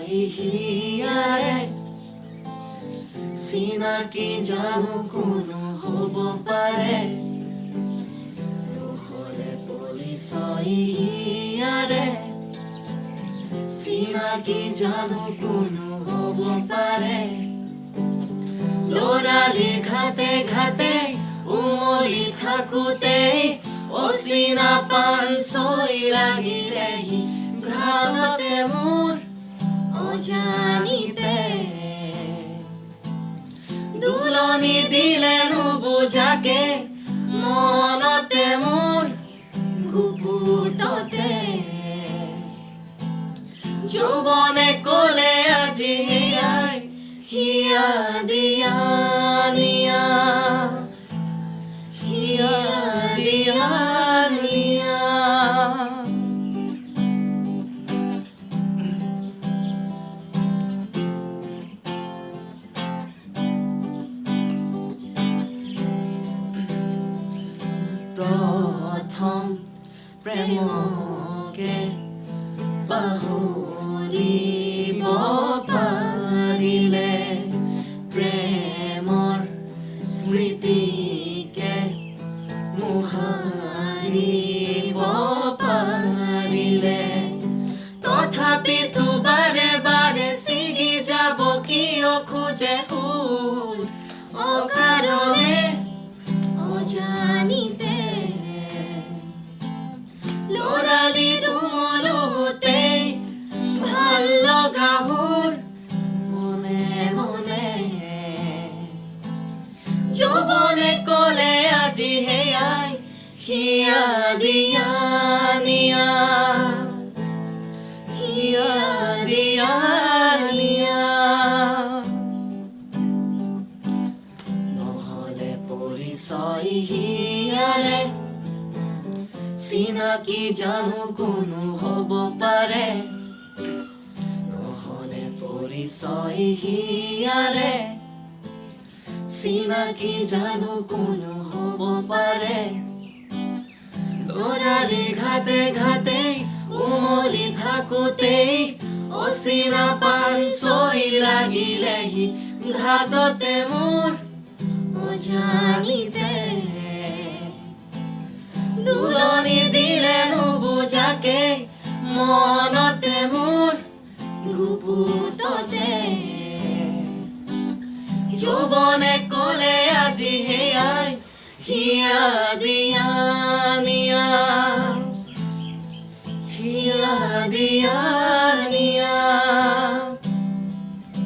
পৰিচয় হিয়াৰে চিনাকি জানো কোনো হ'ব পাৰে নহ'লে পৰিচয় হিয়াৰে চিনাকি জানো কোনো হ'ব পাৰে ল'ৰালি ঘাটে ঘাটে উমলি থাকোতে অচিনা পানচৈ লাগিলেহি ঘাটতে মোৰ অজানিতে দুলনি দিলে নুবুজাকে মনতে মোৰ গুপুততে যৌৱনে ক'লে আজি হিয়াই হিয়া দিয়া নিয়া হিয়া দিয়া নিয়া প্ৰথম প্ৰেমকে পাহৰিব পাৰিলে প্ৰেমৰ স্মৃতিকে মোহাৰিব পাৰিলে তথাপিতো বাৰে বাৰে ছিগি যাব কিয় খোজে ফুল অকাৰণে অজানিতে ল'ৰালি ৰুমলোতে ভাল লগা হ'ল মনে মনে যৌৱনে ক'লে আজি হেয়াই হিয়া দিয়া নিয়া হিয়া দিয়া নিয়া নহ'লে পৰিচয় হিয়াৰে চিনাকি জানো কোনো হ'ব পাৰে নহ'লে পৰিচয় হিয়াৰে চিনাকি জানো কোনো হ'ব পাৰে ল'ৰালি ঘাটে ঘাটে উমলি থাকোতেই অচিনা পানচৈ লাগিলেহি ঘাটতে মোৰ অজানিতে দুলনি দিলে নুবুজাকে মনতে মোৰ গুপুততে যৌৱনে ক'লে আজি হেয়াই হিয়া দিয়া নিয়া হিয়া দিয়া